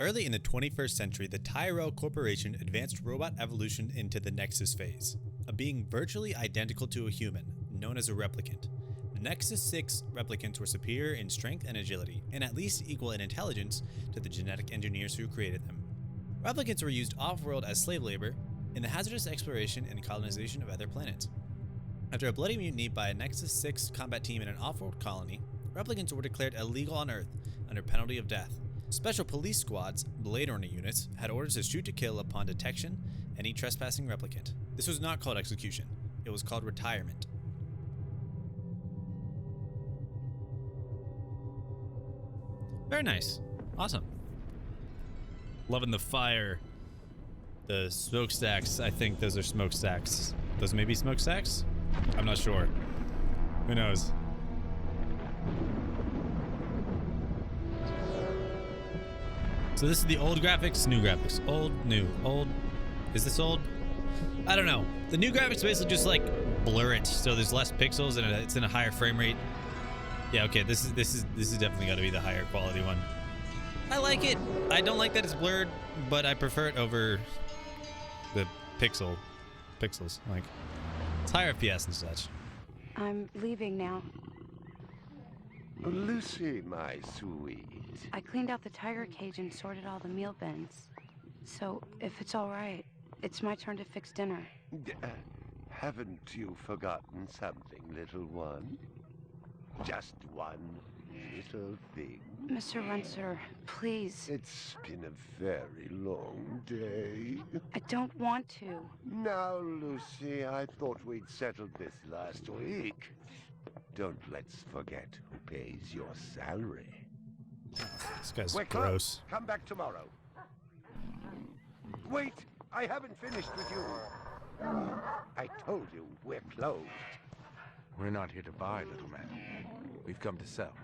Early in the 21st century, the Tyrell Corporation advanced robot evolution into the Nexus phase, a being virtually identical to a human, known as a replicant. The Nexus 6 replicants were superior in strength and agility, and at least equal in intelligence to the genetic engineers who created them. Replicants were used off-world as slave labor in the hazardous exploration and colonization of other planets. After a bloody mutiny by a Nexus 6 combat team in an off-world colony, replicants were declared illegal on Earth under penalty of death. Special police squads, Blade Runner units, had orders to shoot to kill upon detection any trespassing replicant. This was not called execution, it was called retirement. Very nice. Awesome. Loving the fire. The smokestacks, I think those are smokestacks. Those may be smokestacks? I'm not sure. Who knows? So this is the old graphics, new graphics. Old, new, old. Is this old? I don't know. The new graphics basically just like blur it, so there's less pixels and it's in a higher frame rate. Yeah, okay. This is definitely got to be the higher quality one. I like it. I don't like that it's blurred, but I prefer it over the pixels. Like it's higher FPS and such. I'm leaving now. Lucy, my sweet. I cleaned out the tiger cage and sorted all the meal bins. So, if it's all right, it's my turn to fix dinner. Haven't you forgotten something, little one? Just one little thing. Mr. Runser, please. It's been a very long day. I don't want to. Now, Lucy, I thought we'd settled this last week. Don't let's forget who pays your salary. This guy's We're gross. closed. Come back tomorrow. Wait, I haven't finished with you. I told you we're closed. We're not here to buy, little man. We've come to sell.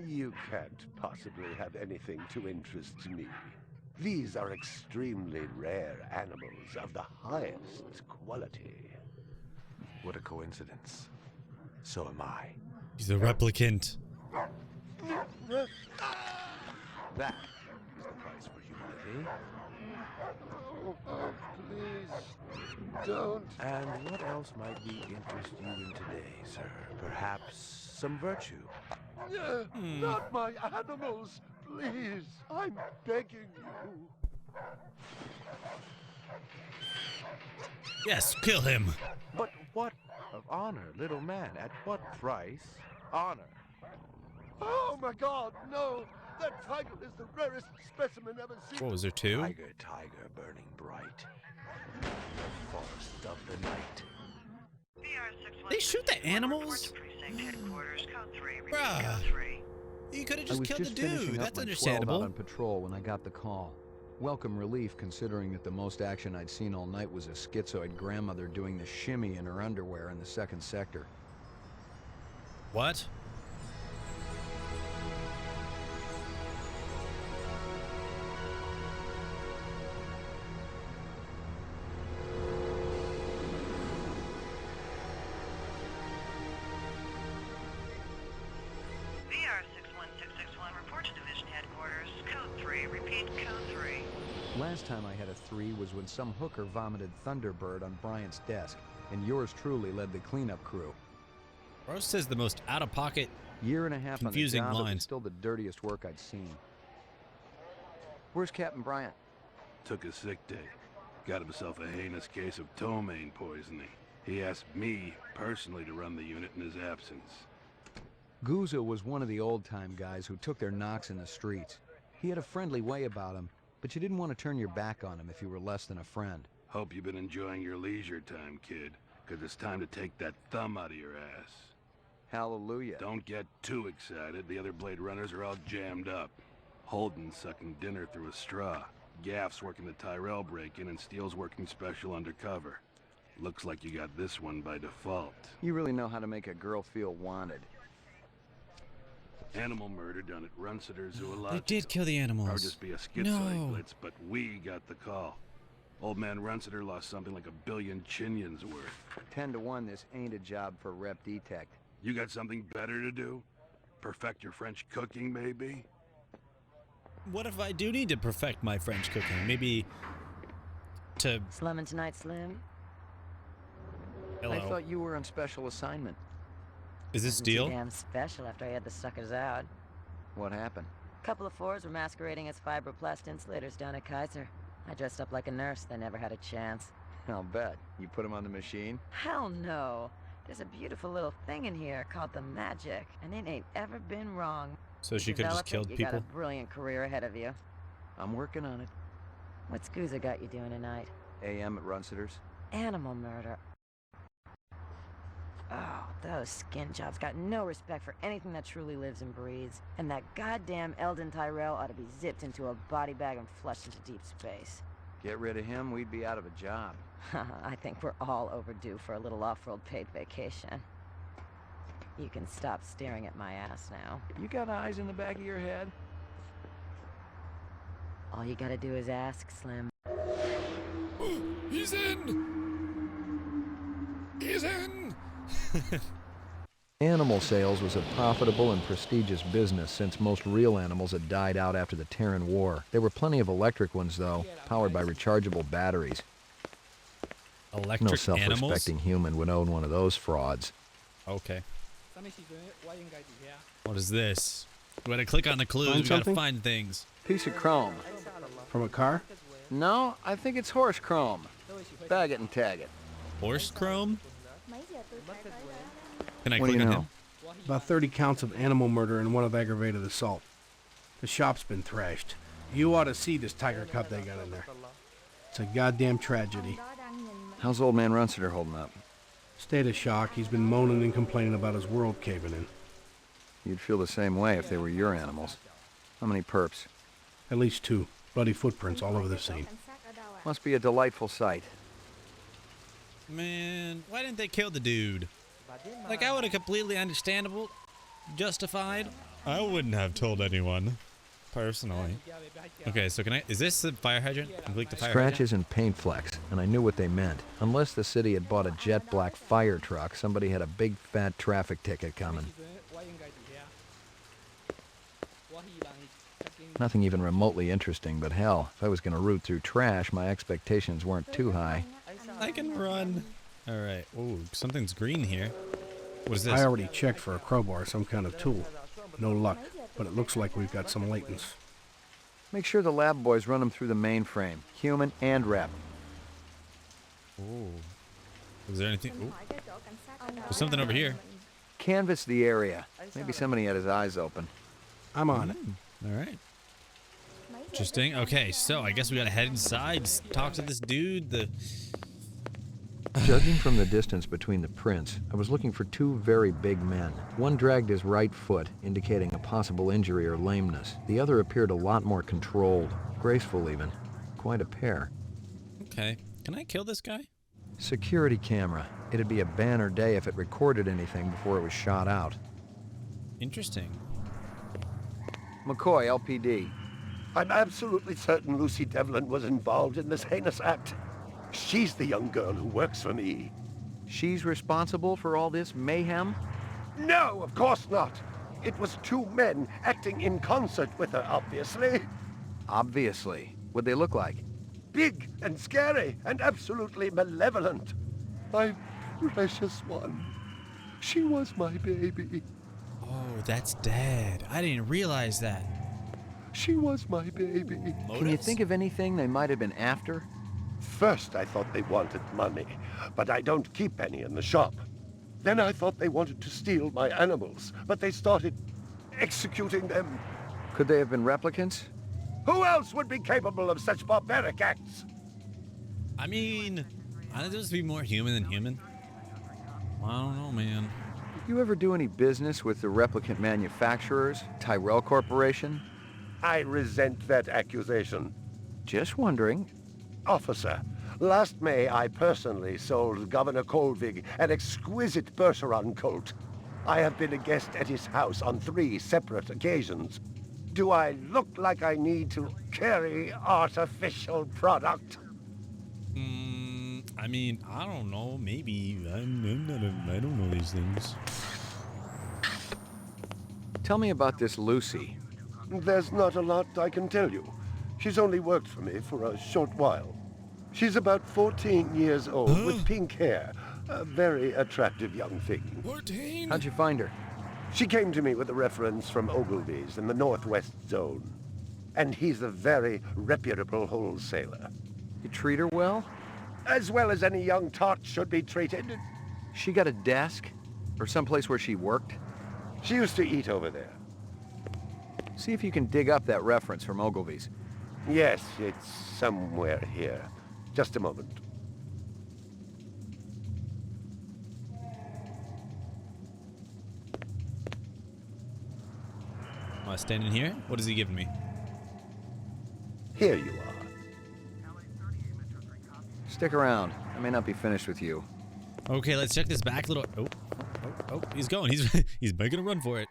You can't possibly have anything to interest me. These are extremely rare animals of the highest quality. What a coincidence. So am I. He's a replicant. That is the price for humanity. Oh, please, don't. And what else might we interest you in today, sir? Perhaps some virtue? Not my animals, please. I'm begging you. Yes, kill him. But what of honor, little man? At what price? Honor. Oh my God, no! That tiger is the rarest specimen ever seen. What was there, two? Tiger, burning bright. The forest of the night. They shoot the animals? Bruh. You could have just killed the dude. That's understandable. Out on patrol when I got the call. Welcome relief, considering that the most action I'd seen all night was a schizoid grandmother doing the shimmy in her underwear in the second sector. What? Last time I had a 3 was when some hooker vomited Thunderbird on Bryant's desk, and yours truly led the cleanup crew. Bro says the most out-of-pocket, Year and a half confusing on the job, it lines. was still the dirtiest work I'd seen. Where's Captain Bryant? Took a sick day. Got himself a heinous case of ptomaine poisoning. He asked me personally to run the unit in his absence. Gouza was one of the old-time guys who took their knocks in the streets. He had a friendly way about him, but you didn't want to turn your back on him if you were less than a friend. Hope you've been enjoying your leisure time, kid, because it's time to take that thumb out of your ass. Hallelujah. Don't get too excited. The other Blade Runners are all jammed up. Holden's sucking dinner through a straw. Gaff's working the Tyrell break-in, and Steele's working special undercover. Looks like you got this one by default. You really know how to make a girl feel wanted. Animal murder done at Runsiter Zoological. They did kill the animals. Or just be a schizoid blitz, but we got the call. Old man Runsiter lost something like 1 billion chinions worth. 10 to 1, this ain't a job for Rep Detect. You got something better to do? Perfect your French cooking, maybe? What if I do need to perfect my French cooking? Maybe to... Slumming tonight, Slim? Hello. I thought you were on special assignment. Is this Wasn't too deal? damn special after I had the suckers out. What happened? A couple of fours were masquerading as fibroplast insulators down at Kaiser. I dressed up like a nurse. They never had a chance. I'll bet. You put him on the machine? Hell no. There's a beautiful little thing in here called the magic, and it ain't ever been wrong. So she could have just killed You people? got a brilliant career ahead of you. I'm working on it. What's Gooza got you doing tonight? AM at Runsiter's. Animal murder. Oh, those skin jobs got no respect for anything that truly lives and breathes. And that goddamn Eldon Tyrell ought to be zipped into a body bag and flushed into deep space. Get rid of him, we'd be out of a job. I think we're all overdue for a little off-world paid vacation. You can stop staring at my ass now. You got eyes in the back of your head? All you gotta do is ask, Slim. He's in! He's in! Animal sales was a profitable and prestigious business since most real animals had died out after the Terran War. There were plenty of electric ones, though, powered by rechargeable batteries. Electric No animals? self-respecting human would own one of those frauds. Okay. What is this? We gotta click on the clues. Find We gotta something? find things. Piece of chrome. From a car? No, I think it's horse chrome. Bag it and tag it. Horse chrome? Can I What do click you on know? him? About 30 counts of animal murder and one of aggravated assault. The shop's been thrashed. You ought to see this tiger cub they got in there. It's a goddamn tragedy. How's old man Runsiter holding up? State of shock. He's been moaning and complaining about his world caving in. You'd feel the same way if they were your animals. How many perps? At least 2. Bloody footprints all over the scene. Must be a delightful sight. Man, why didn't they kill the dude? Like, I would have completely understandable, justified. I wouldn't have told anyone, personally. Okay, so is this the fire hydrant? Can we click the fire Scratches and paint flecks, and I knew what they meant. Unless the city had bought a jet black fire truck, somebody had a big fat traffic ticket coming. Nothing even remotely interesting, but hell, if I was going to root through trash, my expectations weren't too high. hydrant? I can run. All right. Ooh, something's green here. What is this? I already checked for a crowbar, some kind of tool. No luck, but it looks like we've got some latents. Make sure the lab boys run them through the mainframe, human and rep. Ooh. Is there anything? Ooh. There's something over here. Canvass the area. Maybe somebody had his eyes open. I'm on it. All right. Interesting. Okay, so I guess we gotta head inside, talk to this dude. Judging from the distance between the prints, I was looking for 2 very big men. One dragged his right foot, indicating a possible injury or lameness. The other appeared a lot more controlled, graceful even. Quite a pair. Okay. Can I kill this guy? Security camera. It'd be a banner day if it recorded anything before it was shot out. Interesting. McCoy, LPD. I'm absolutely certain Lucy Devlin was involved in this heinous act. She's the young girl who works for me. She's responsible for all this mayhem? No, of course not. It was 2 men acting in concert with her, obviously. Obviously. What'd they look like? Big and scary and absolutely malevolent. My precious one. She was my baby. Oh, that's dead. I didn't realize that. She was my baby. Can you think of anything they might have been after? First, I thought they wanted money, but I don't keep any in the shop. Then I thought they wanted to steal my animals, but they started executing them. Could they have been replicants? Who else would be capable of such barbaric acts? I mean, I think this would be more human than human. I don't know, man. You ever do any business with the replicant manufacturers, Tyrell Corporation? I resent that accusation. Just wondering. Officer, last May I personally sold Governor Colvig an exquisite Bergeron colt. I have been a guest at his house on 3 separate occasions. Do I look like I need to carry artificial product? I mean, I don't know. Maybe. I don't know these things. Tell me about this Lucy. There's not a lot I can tell you. She's only worked for me for a short while. She's about 14 years old with pink hair. A very attractive young thing. 14? How'd you find her? She came to me with a reference from Ogilvy's in the Northwest Zone. And he's a very reputable wholesaler. You treat her well? As well as any young tot should be treated. She got a desk? Or someplace where she worked? She used to eat over there. See if you can dig up that reference from Ogilvy's. Yes, it's somewhere here. Just a moment. Standing here? What is he giving me? Here you are. Stick around. I may not be finished with you. Okay, let's check this back little... Oh, he's going. He's making a run for it.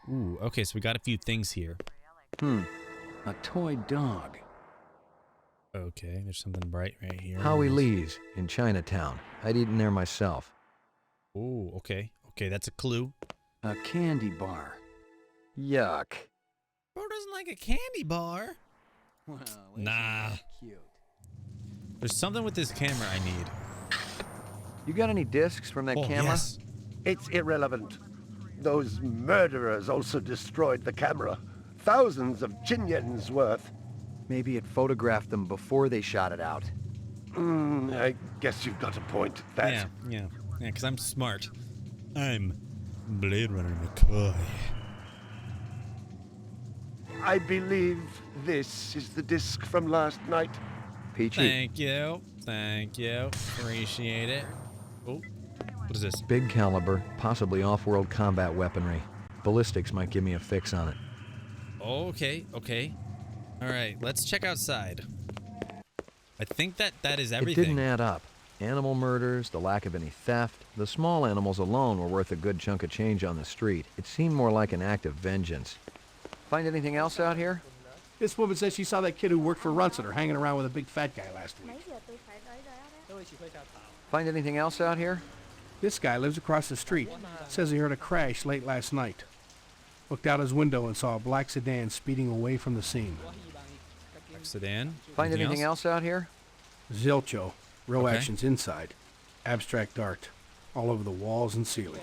Ooh, okay, so we got a few things here. A toy dog. Okay, there's something bright right here. Howie Lee's in Chinatown. I'd eaten there myself. Ooh, okay. Okay, that's a clue. A candy bar. Yuck. Bro doesn't like a candy bar. Well, Nah. Cute. There's something with this camera I need. You got any discs from that camera? Yes. It's irrelevant. Those murderers also destroyed the camera. Thousands of Jinyens worth. Maybe it photographed them before they shot it out. I guess you've got a point. That. Yeah, because I'm smart. I'm Blade Runner McCoy. I believe this is the disc from last night. Peachy. Thank you. Appreciate it. Oh, what is this? Big caliber, possibly off-world combat weaponry. Ballistics might give me a fix on it. Okay. All right, let's check outside. I think that is everything. It didn't add up. Animal murders, the lack of any theft. The small animals alone were worth a good chunk of change on the street. It seemed more like an act of vengeance. Find anything else out here? This woman says she saw that kid who worked for Runciter hanging around with a big fat guy last week. Find anything else out here? This guy lives across the street. Says he heard a crash late last night. Looked out his window and saw a black sedan speeding away from the scene. Sedan. Find anything else out here? Zilcho. Row Okay. actions inside. Abstract art. All over the walls and ceiling.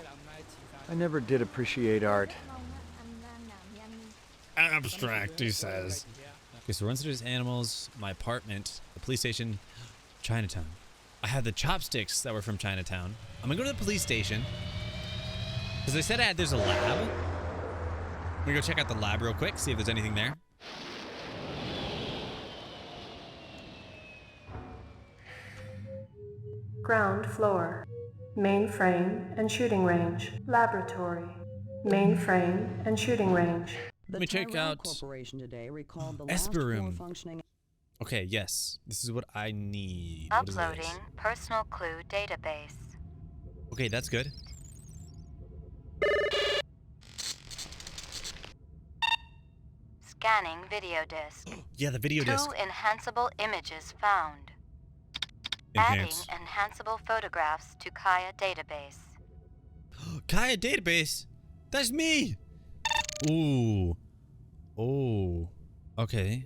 I never did appreciate art. Abstract, he says. Okay, so Runciter's animals, my apartment, the police station, Chinatown. I have the chopsticks that were from Chinatown. I'm gonna go to the police station. Because they said there's a lab. I'm gonna go check out the lab real quick, see if there's anything there. Ground floor. Mainframe and shooting range. Laboratory. Mainframe and shooting range. Let me check out Corporation today recalled the Esper last room. four functioning. Okay, yes. This is what I need. What is this? Uploading personal clue database. Okay, that's good. Scanning video disk. Yeah, the video disc. 2 enhanceable images found. Enhance. Adding enhanceable photographs to Kaya database. Kaya database? That's me! Ooh. Oh. Okay.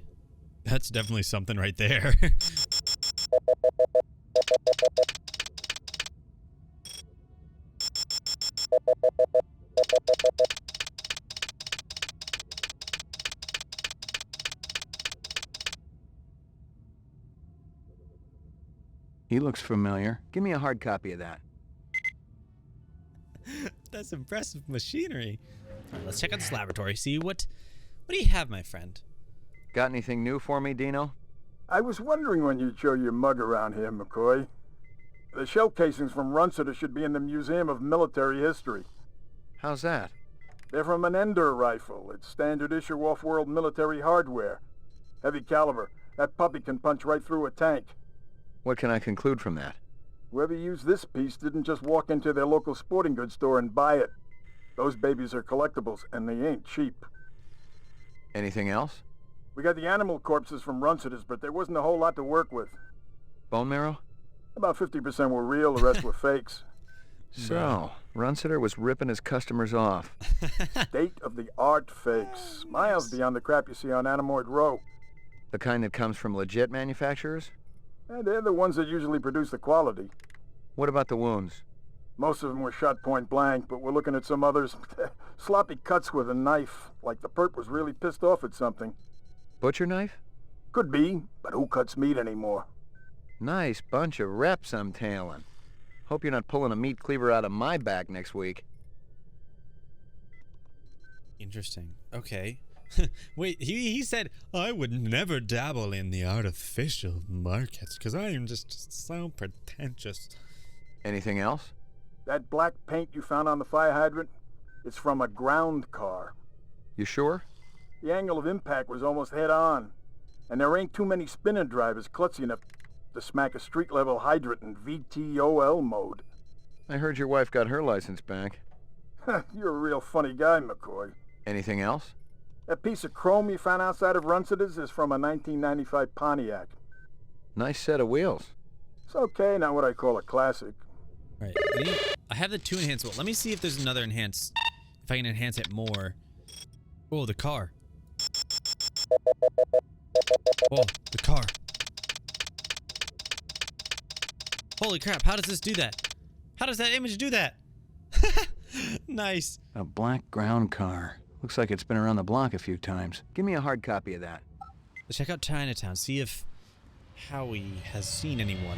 That's definitely something right there. He looks familiar. Give me a hard copy of that. That's impressive machinery. All right, let's check out this laboratory. See what do you have, my friend? Got anything new for me, Dino? I was wondering when you'd show your mug around here, McCoy. The shell casings from Runciter should be in the Museum of Military History. How's that? They're from an Ender rifle. It's standard issue off-world military hardware. Heavy caliber. That puppy can punch right through a tank. What can I conclude from that? Whoever used this piece didn't just walk into their local sporting goods store and buy it. Those babies are collectibles, and they ain't cheap. Anything else? We got the animal corpses from Runciter's, but there wasn't a whole lot to work with. Bone marrow? About 50% were real, the rest were fakes. So, Runsiter was ripping his customers off. State-of-the-art fakes. Miles beyond the crap you see on Animorph Row. The kind that comes from legit manufacturers? And they're the ones that usually produce the quality. What about the wounds? Most of them were shot point blank, but we're looking at some others. Sloppy cuts with a knife, like the perp was really pissed off at something. Butcher knife? Could be, but who cuts meat anymore? Nice bunch of reps I'm tailing. Hope you're not pulling a meat cleaver out of my back next week. Interesting. Okay. Wait, he said, I would never dabble in the artificial markets because I am just so pretentious. Anything else? That black paint you found on the fire hydrant? It's from a ground car. You sure? The angle of impact was almost head on. And there ain't too many spinner drivers klutzy enough to smack a street-level hydrant in VTOL mode. I heard your wife got her license back. You're a real funny guy, McCoy. Anything else? That piece of chrome you found outside of Runsiter's is from a 1995 Pontiac. Nice set of wheels. It's okay, not what I call a classic. All right, I have the 2 enhancement. Let me see if there's another enhance. If I can enhance it more. Oh, the car. Oh, the car. Holy crap, how does this do that? How does that image do that? Nice. A black ground car. Looks like it's been around the block a few times. Give me a hard copy of that. Let's check out Chinatown, see if Howie has seen anyone.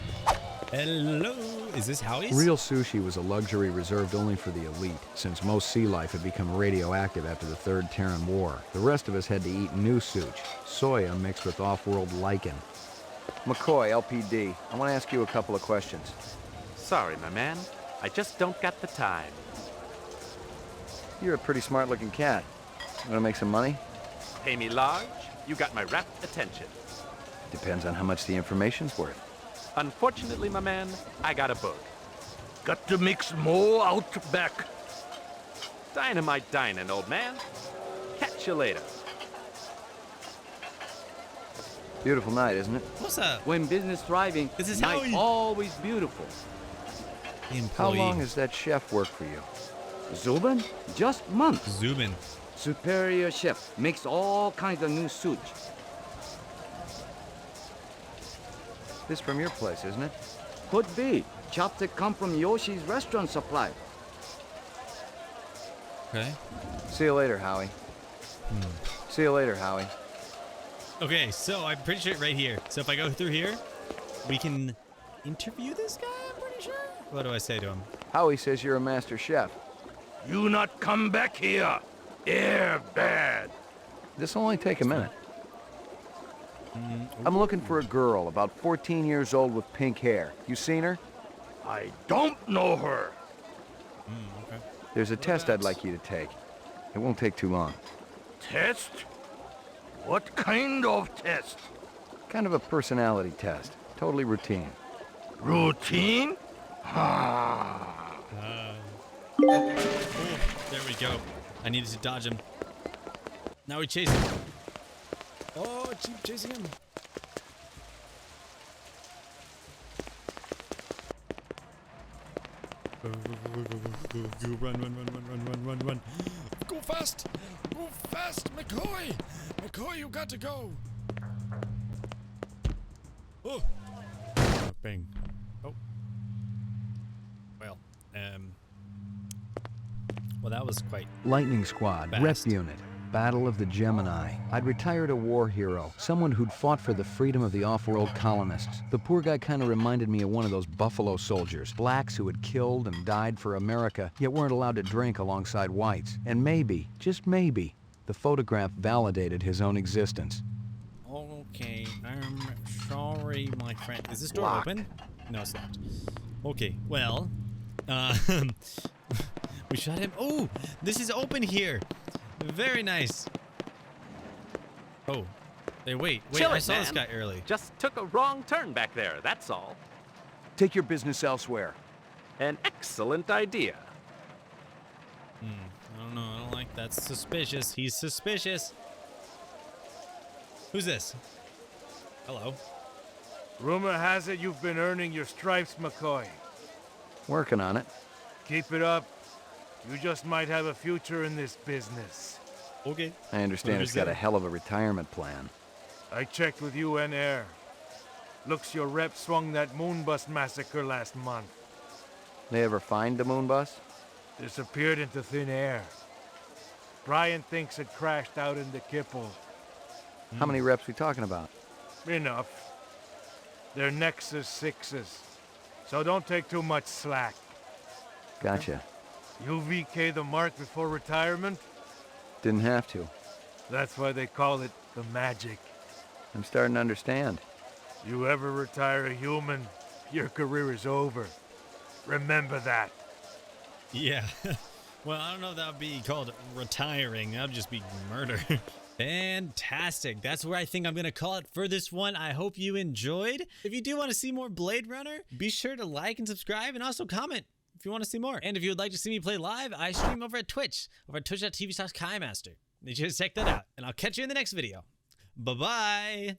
Hello, is this Howie's? Real sushi was a luxury reserved only for the elite, since most sea life had become radioactive after the Third Terran War. The rest of us had to eat new sushi, soya mixed with off-world lichen. McCoy, LPD, I want to ask you a couple of questions. Sorry, my man. I just don't got the time. You're a pretty smart-looking cat. Want to make some money? Pay me large, you got my rapt attention. Depends on how much the information's worth. Unfortunately, my man, I got a bug. Got to mix more out back. Dynamite dining, old man. Catch you later. Beautiful night, isn't it? What's up? When business thriving, this is night Howie. always beautiful. How long has that chef worked for you? Zubin? Just months. Zubin. Superior chef. Makes all kinds of new sushi. This from your place, isn't it? Could be. Chopstick come from Yoshi's restaurant supply. Okay. See you later, Howie. See you later, Howie. Okay, so I'm pretty sure right here. So if I go through here, we can interview this guy, I'm pretty sure. What do I say to him? Howie says you're a master chef. You not come back here. Air bad. This'll only take a minute. I'm looking for a girl, about 14 years old with pink hair. You seen her? I don't know her. Okay. There's a test I'd like you to take. It won't take too long. Test? What kind of test? Kind of a personality test. Totally routine. Routine? Oh, there we go. I needed to dodge him. Now we chase him. Oh, keep chasing him. Run. Go fast. Go fast, McCoy. McCoy, you got to go. Oh. Bang. Oh. Well, that was quite Lightning Squad, fast. Rep Unit, Battle of the Gemini. I'd retired a war hero, someone who'd fought for the freedom of the off-world colonists. The poor guy kind of reminded me of one of those Buffalo Soldiers, blacks who had killed and died for America, yet weren't allowed to drink alongside whites. And maybe, just maybe, the photograph validated his own existence. Okay, I'm sorry, my friend. Is this door Locked. open? No, it's locked. Okay, well, we shot him. Oh, this is open here. Very nice. Oh, hey, wait, Chill I it, saw man. this guy early. Just took a wrong turn back there, that's all. Take your business elsewhere. An excellent idea. I don't know, I don't like that. Suspicious. He's suspicious. Who's this? Hello. Rumor has it you've been earning your stripes, McCoy. Working on it. Keep it up. You just might have a future in this business. Okay. I understand it's got a hell of a retirement plan. I checked with UN Air. Looks your rep swung that moon bus massacre last month. They ever find the moon bus? Disappeared into thin air. Brian thinks it crashed out into Kipple. How many reps we talking about? Enough. They're Nexus 6s. So don't take too much slack. Gotcha. You VK the mark before retirement? Didn't have to. That's why they call it the magic. I'm starting to understand. You ever retire a human, your career is over. Remember that. Yeah. Well, I don't know if that would be called retiring. That would just be murder. Fantastic. That's where I think I'm going to call it for this one. I hope you enjoyed. If you do want to see more Blade Runner, be sure to like and subscribe and also comment if you want to see more. And if you would like to see me play live, I stream over at Twitch, over at twitch.tv/KaiMaster. Make sure to check that out. And I'll catch you in the next video. Bye-bye.